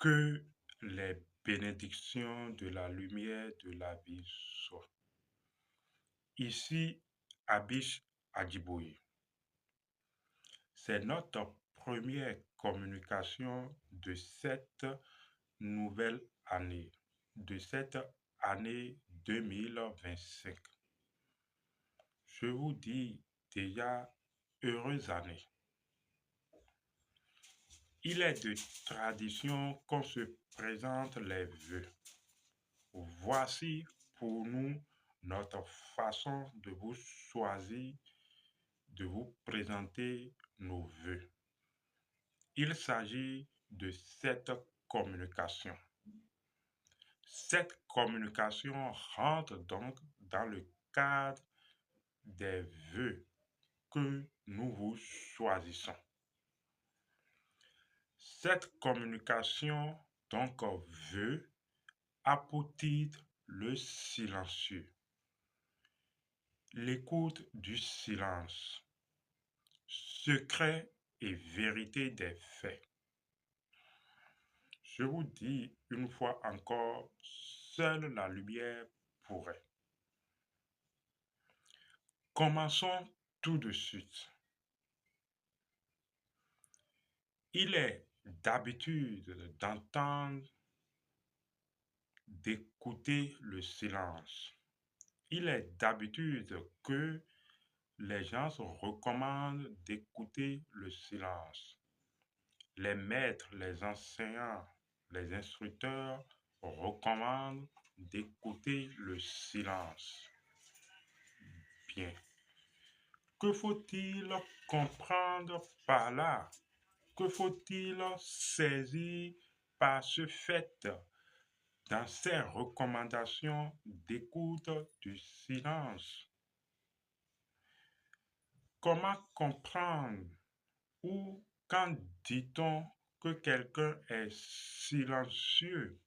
Que les bénédictions de la lumière de la vie soient. Ici, Abish Adjiboye. C'est notre première communication de cette nouvelle année, de cette année 2025. Je vous dis déjà heureuse année. Il est de tradition qu'on se présente les vœux. Voici pour nous notre façon de vous choisir, de vous présenter nos vœux. Il s'agit de cette communication. Cette communication rentre donc dans le cadre des vœux que nous vous choisissons. Cette communication donc veut a pour titre le silencieux. L'écoute du silence. Secret et vérité des faits. Je vous dis une fois encore, seule la lumière pourrait. Commençons tout de suite. Il est d'habitude d'entendre, d'écouter le silence. Il est d'habitude que les gens se recommandent d'écouter le silence. Les maîtres, les enseignants, les instructeurs recommandent d'écouter le silence. Bien. Que faut-il comprendre par là? Que faut-il saisir par ce fait dans ces recommandations d'écoute du silence? Comment comprendre ou quand dit-on que quelqu'un est silencieux?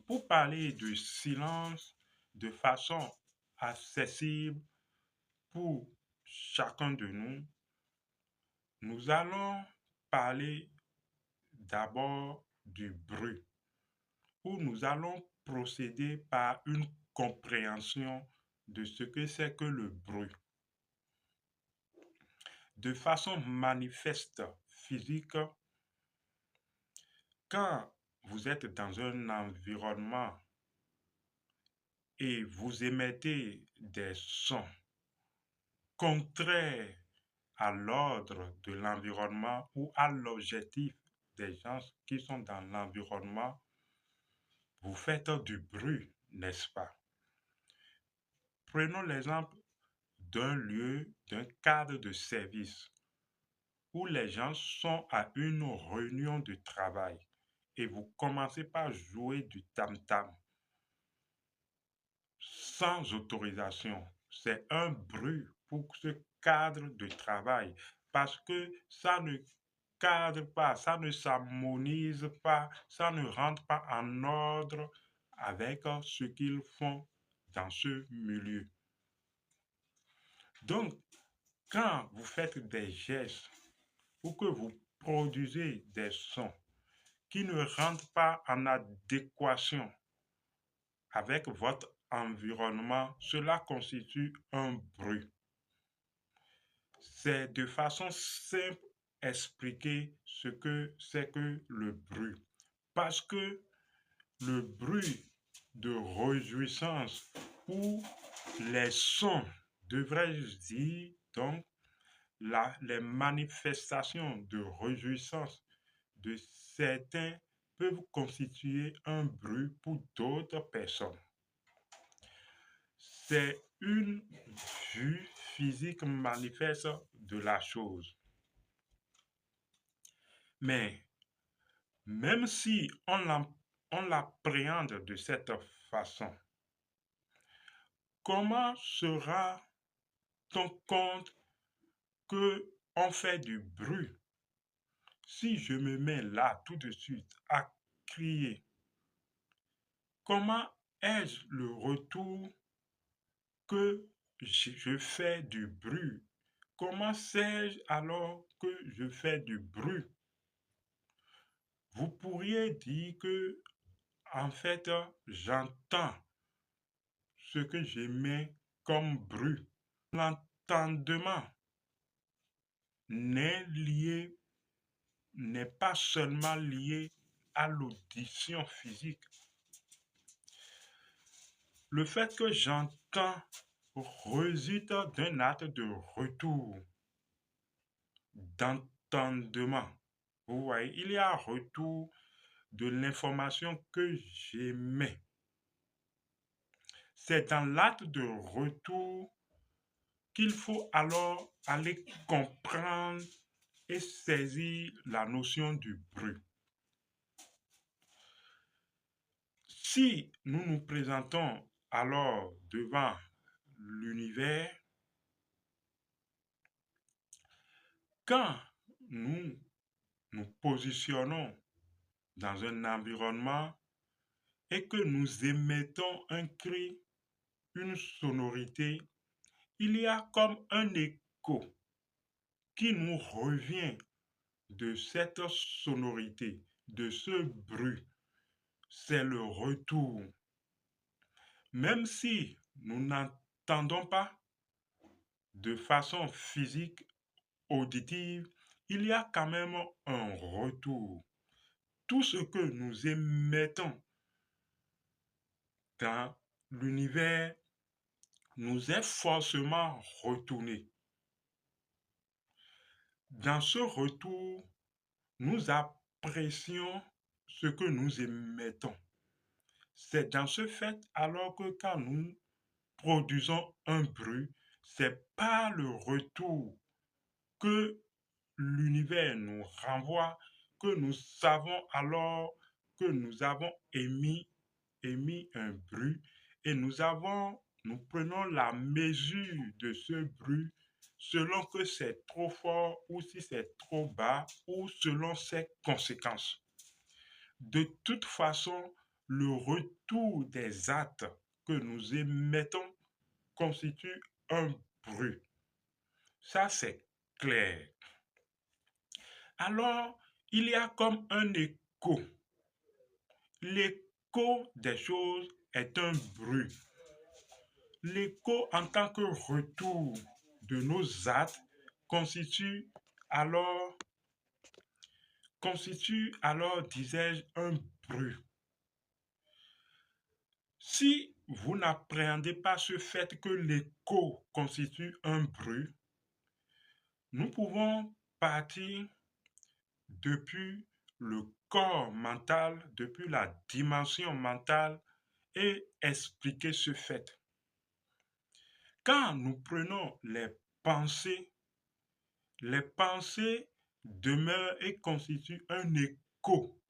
Pour parler de silence de façon accessible pour chacun de nous, nous allons parler d'abord du bruit, où nous allons procéder par une compréhension de ce que c'est que le bruit. De façon manifeste, physique, quand vous êtes dans un environnement et vous émettez des sons contraires à l'ordre de l'environnement ou à l'objectif des gens qui sont dans l'environnement, vous faites du bruit, n'est-ce pas? Prenons l'exemple d'un lieu, d'un cadre de service où les gens sont à une réunion de travail et vous commencez par jouer du tam-tam sans autorisation. C'est un bruit pour ce cadre de travail parce que ça ne cadre pas, ça ne s'harmonise pas, ça ne rentre pas en ordre avec ce qu'ils font dans ce milieu. Donc, quand vous faites des gestes ou que vous produisez des sons qui ne rentrent pas en adéquation avec votre environnement, cela constitue un bruit. C'est de façon simple expliquer ce que c'est que le bruit. Parce que le bruit de réjouissance ou les sons, devrais-je dire, donc, les manifestations de réjouissance de certains peuvent constituer un bruit pour d'autres personnes. C'est une vue physique manifeste de la chose. Mais même si on l'appréhende de cette façon, comment sera-t-on compte que on fait du bruit si je me mets là tout de suite à crier? Comment ai-je le retour que je fais du bruit? Comment sais-je alors que je fais du bruit? Vous pourriez dire que, en fait, j'entends ce que j'émets comme bruit. L'entendement n'est lié, n'est pas seulement lié à l'audition physique. Le fait que j'entends résulte d'un acte de retour, d'entendement. Vous voyez, il y a un retour de l'information que j'émets. C'est dans l'acte de retour qu'il faut alors aller comprendre et saisir la notion du bruit. Si nous nous présentons alors devant l'univers, quand nous nous positionnons dans un environnement et que nous émettons un cri, une sonorité, il y a comme un écho qui nous revient de cette sonorité, de ce bruit. C'est le retour. Même si nous n'entendons pas de façon physique, auditive, il y a quand même un retour. Tout ce que nous émettons dans l'univers nous est forcément retourné. Dans ce retour, nous apprécions ce que nous émettons. C'est dans ce fait alors que quand nous produisons un bruit, c'est par le retour que l'univers nous renvoie, que nous savons alors que nous avons émis un bruit et nous prenons la mesure de ce bruit selon que c'est trop fort ou si c'est trop bas ou selon ses conséquences. De toute façon, le retour des actes que nous émettons constitue un bruit. Ça, c'est clair. Alors, il y a comme un écho. L'écho des choses est un bruit. L'écho en tant que retour de nos actes alors, constitue alors, disais-je, un bruit. Si vous n'appréhendez pas ce fait que l'écho constitue un bruit, nous pouvons partir depuis le corps mental, depuis la dimension mentale et expliquer ce fait. Quand nous prenons les pensées demeurent et constituent un écho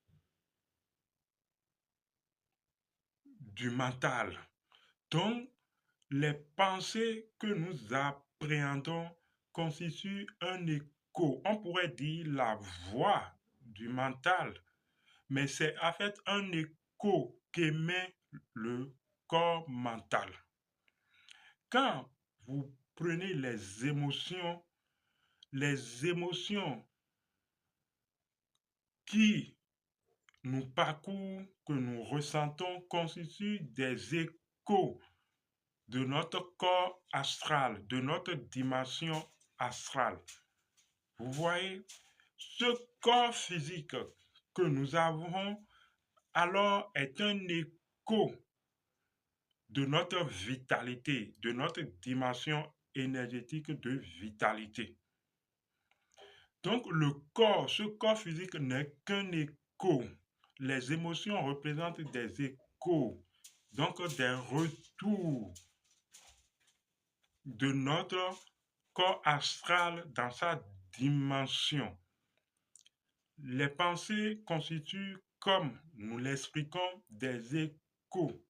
du mental. Donc, les pensées que nous appréhendons constituent un écho. On pourrait dire la voix du mental, mais c'est en fait un écho qu'émet le corps mental. Quand vous prenez les émotions qui nous parcourent, que nous ressentons, constituent des échos de notre corps astral, de notre dimension astrale. Vous voyez, ce corps physique que nous avons alors est un écho de notre vitalité, de notre dimension énergétique de vitalité. Donc ce corps physique n'est qu'un écho. Les émotions représentent des échos, donc des retours de notre corps astral dans sa dimension. Les pensées constituent, comme nous l'expliquons, des échos,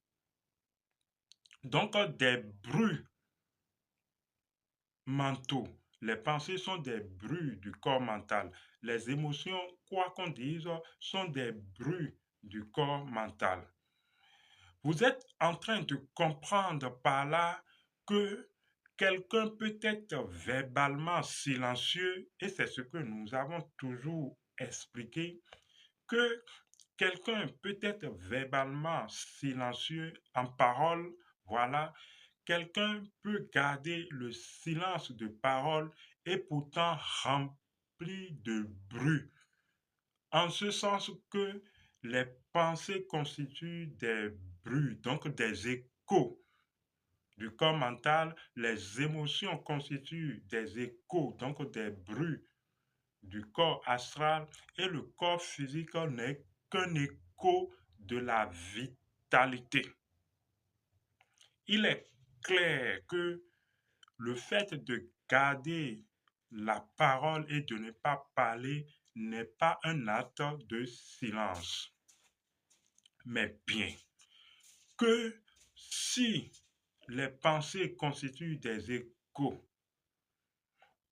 donc des bruits mentaux. Les pensées sont des bruits du corps mental. Les émotions, quoi qu'on dise, sont des bruits du corps mental. Vous êtes en train de comprendre par là que quelqu'un peut être verbalement silencieux, et c'est ce que nous avons toujours expliqué, que quelqu'un peut être verbalement silencieux en parole, voilà, quelqu'un peut garder le silence de parole et pourtant rempli de bruit, en ce sens que les pensées constituent des bruits, donc des échos du corps mental, les émotions constituent des échos, donc des bruits du corps astral, et le corps physique n'est qu'un écho de la vitalité. Il est clair que le fait de garder la parole et de ne pas parler n'est pas un acte de silence, mais bien que si les pensées constituent des échos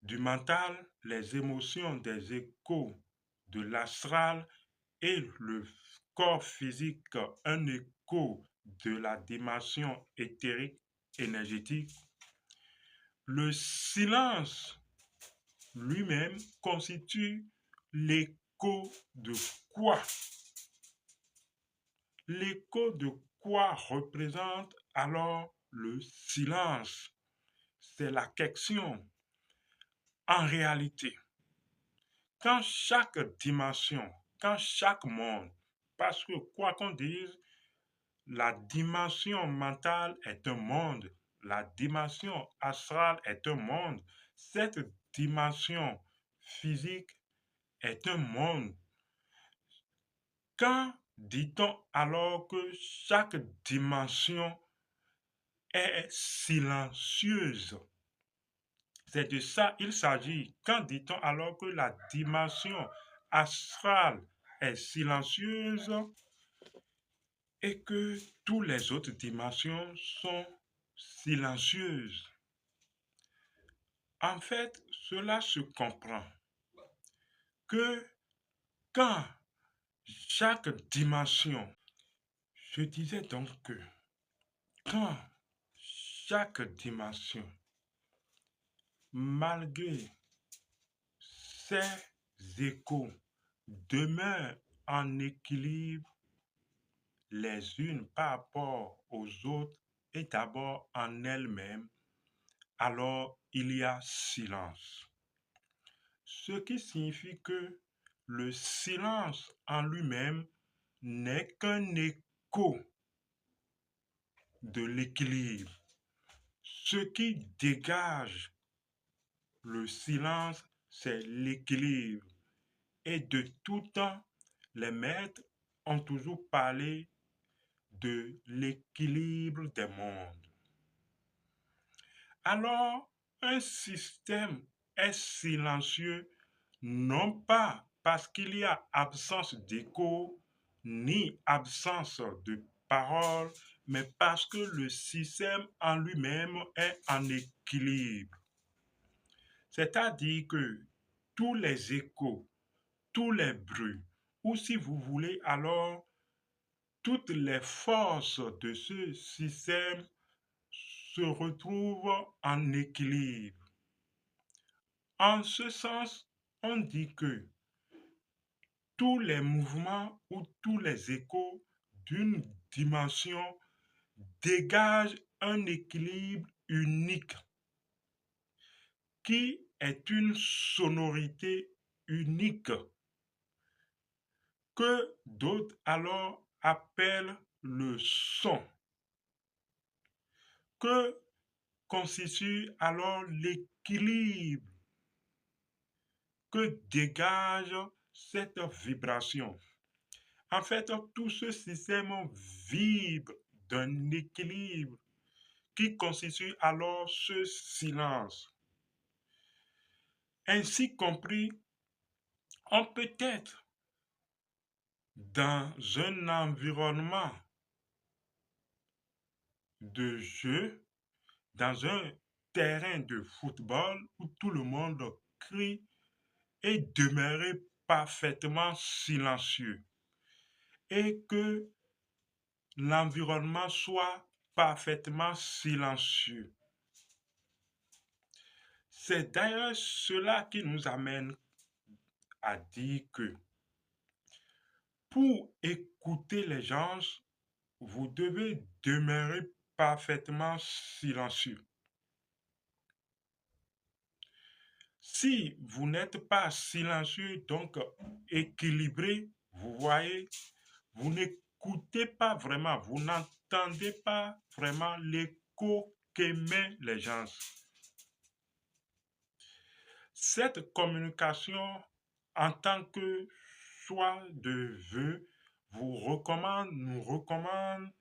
du mental, les émotions des échos de l'astral et le corps physique un écho de la dimension éthérique énergétique, le silence lui-même constitue l'écho de quoi? L'écho de quoi représente alors le silence? C'est la question. En réalité, quand chaque dimension, quand chaque monde, parce que quoi qu'on dise, la dimension mentale est un monde, la dimension astrale est un monde, cette dimension physique est un monde. Quand dit-on alors que chaque dimension est silencieuse? C'est de ça il s'agit. Quand dit-on alors que la dimension astrale est silencieuse et que toutes les autres dimensions sont silencieuses? En fait, cela se comprend que quand chaque dimension, je disais donc que quand chaque dimension, malgré ses échos, demeure en équilibre les unes par rapport aux autres et d'abord en elles-mêmes, alors il y a silence. Ce qui signifie que le silence en lui-même n'est qu'un écho de l'équilibre. Ce qui dégage le silence, c'est l'équilibre. Et de tout temps, les maîtres ont toujours parlé de l'équilibre des mondes. Alors, un système est silencieux non pas parce qu'il y a absence d'écho ni absence de parole, mais parce que le système en lui-même est en équilibre. C'est-à-dire que tous les échos, tous les bruits, ou si vous voulez alors toutes les forces de ce système se retrouvent en équilibre. En ce sens, on dit que tous les mouvements ou tous les échos d'une dimension dégagent un équilibre unique qui est une sonorité unique que d'autres alors appellent le son, que constitue alors l'équilibre que dégage cette vibration. En fait, tout ce système vibre d'un équilibre qui constitue alors ce silence. Ainsi compris, on peut être dans un environnement de jeu, dans un terrain de football où tout le monde crie et demeurer parfaitement silencieux et que l'environnement soit parfaitement silencieux. C'est d'ailleurs cela qui nous amène à dire que Pour écouter les gens, vous devez demeurer parfaitement silencieux. Si vous n'êtes pas silencieux, donc équilibré, vous voyez, vous n'écoutez pas vraiment, vous n'entendez pas vraiment l'écho qu'émettent les gens. Cette communication, en tant que choix de vœux, nous recommande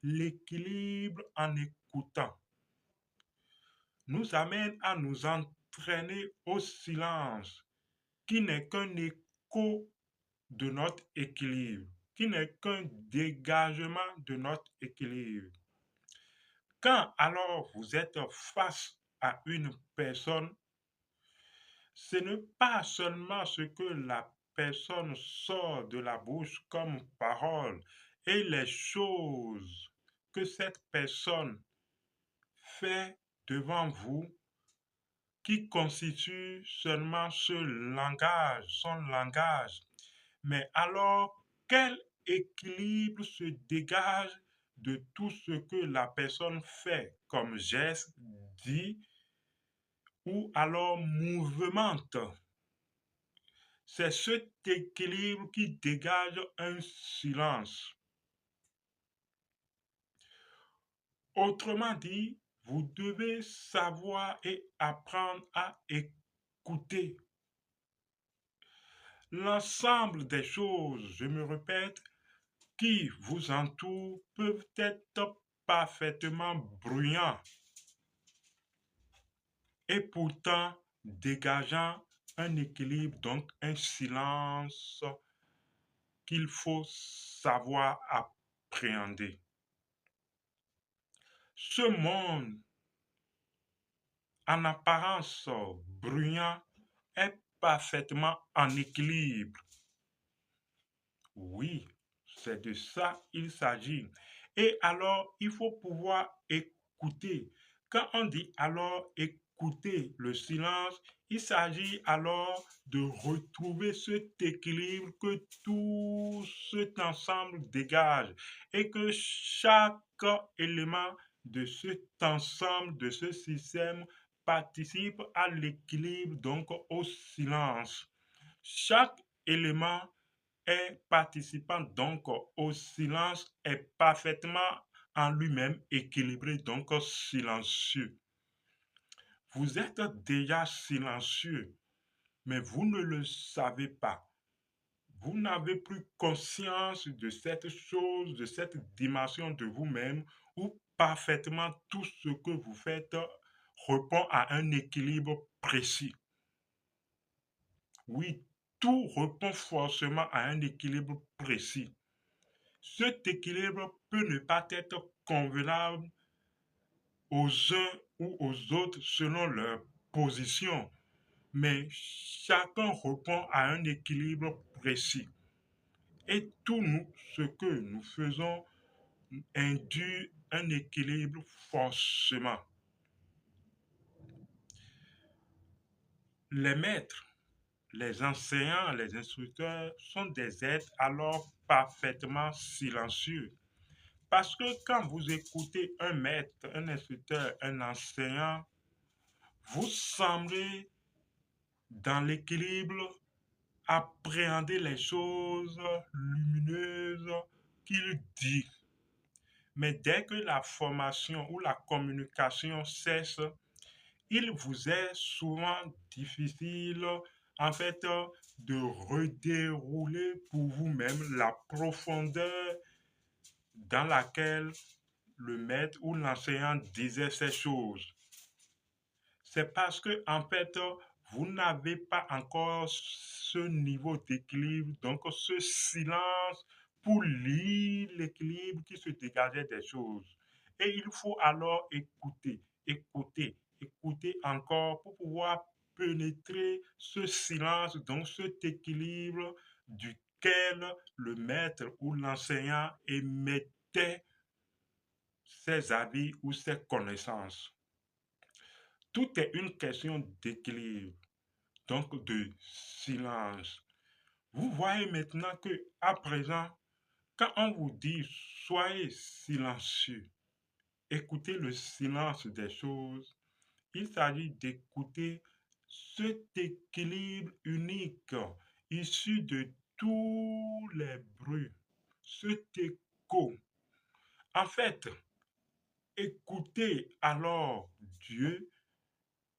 l'équilibre en écoutant, nous amène à nous entraîner au silence, qui n'est qu'un écho de notre équilibre, qui n'est qu'un dégagement de notre équilibre. Quand alors vous êtes face à une personne, ce n'est pas seulement ce que la personne sort de la bouche comme parole et les choses que cette personne fait devant vous qui constitue seulement son langage. Mais alors, quel équilibre se dégage de tout ce que la personne fait comme geste, dit ou alors mouvemente? C'est cet équilibre qui dégage un silence. Autrement dit, vous devez savoir et apprendre à écouter. L'ensemble des choses, je me répète, qui vous entourent peuvent être parfaitement bruyants et pourtant dégageant un équilibre, donc un silence qu'il faut savoir appréhender. Ce monde, en apparence bruyant, est parfaitement en équilibre. Oui, c'est de ça il s'agit. Et alors, il faut pouvoir écouter. Quand on dit alors écouter le silence, il s'agit alors de retrouver cet équilibre que tout cet ensemble dégage et que chaque élément de cet ensemble, de ce système, participe à l'équilibre, donc au silence. Chaque élément est participant donc au silence est parfaitement en lui-même équilibré, donc silencieux. Vous êtes déjà silencieux, mais vous ne le savez pas. Vous n'avez plus conscience de cette chose, de cette dimension de vous-même où parfaitement tout ce que vous faites répond à un équilibre précis. Oui, tout répond forcément à un équilibre précis. Cet équilibre peut ne pas être convenable aux uns ou aux autres selon leur position, mais chacun répond à un équilibre précis. Et tout ce que nous faisons induit un équilibre forcément. Les maîtres, les enseignants, les instructeurs sont des êtres alors parfaitement silencieux. Parce que quand vous écoutez un maître, un instructeur, un enseignant, vous semblez dans l'équilibre appréhender les choses lumineuses qu'il dit. Mais dès que la formation ou la communication cesse, il vous est souvent difficile, en fait, de redérouler pour vous-même la profondeur dans laquelle le maître ou l'enseignant disait ces choses. C'est parce que, en fait, vous n'avez pas encore ce niveau d'équilibre, donc ce silence pour lire l'équilibre qui se dégageait des choses. Et il faut alors écouter, écouter, écouter encore pour pouvoir pénétrer ce silence, donc cet équilibre duquel le maître ou l'enseignant émettait ses avis ou ses connaissances. Tout est une question d'équilibre, donc de silence. Vous voyez maintenant que à présent, quand on vous dit soyez silencieux, écoutez le silence des choses, il s'agit d'écouter cet équilibre unique issu de tous les bruits, cet écho. En fait, écoutez alors Dieu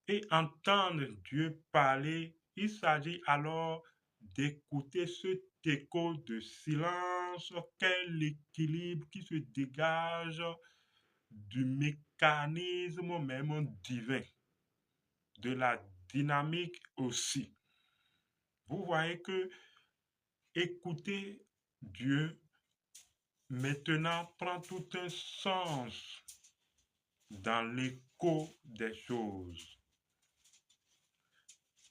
et entendre Dieu parler. Il s'agit alors d'écouter cet écho de silence, quel équilibre qui se dégage du mécanisme même divin, de la dynamique aussi. Vous voyez que écouter Dieu maintenant prend tout un sens dans l'écho des choses.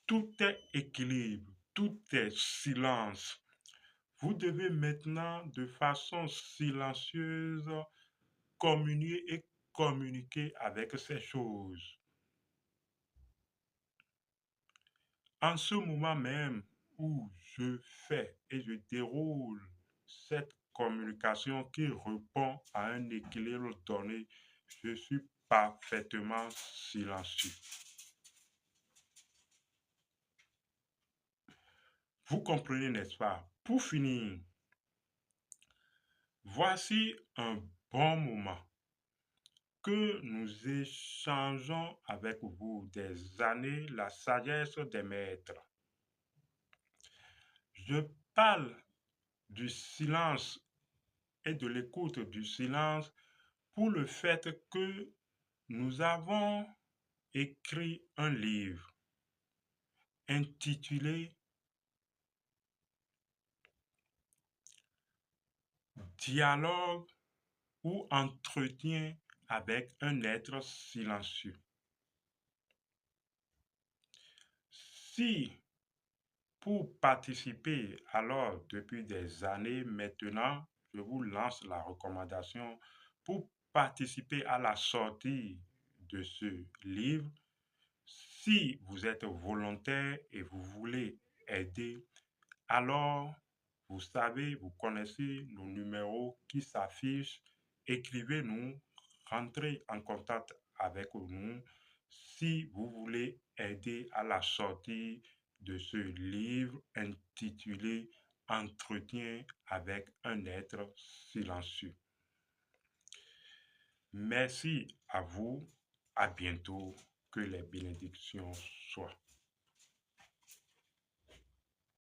Tout est équilibre, tout est silence. Vous devez maintenant, de façon silencieuse, communier et communiquer avec ces choses. En ce moment même où je fais et je déroule cette communication qui répond à un équilibre donné, je suis parfaitement silencieux. Vous comprenez, n'est-ce pas? Pour finir, voici un bon moment que nous échangeons avec vous des années, la sagesse des maîtres. Je parle du silence et de l'écoute du silence pour le fait que nous avons écrit un livre intitulé Dialogue ou entretien avec un être silencieux. Si pour participer, alors depuis des années maintenant, je vous lance la recommandation pour participer à la sortie de ce livre. Si vous êtes volontaire et vous voulez aider, alors vous savez, vous connaissez nos numéros qui s'affichent. Écrivez-nous, rentrez en contact avec nous si vous voulez aider à la sortie de ce livre intitulé Entretien avec un être silencieux. Merci à vous. À bientôt. Que les bénédictions soient.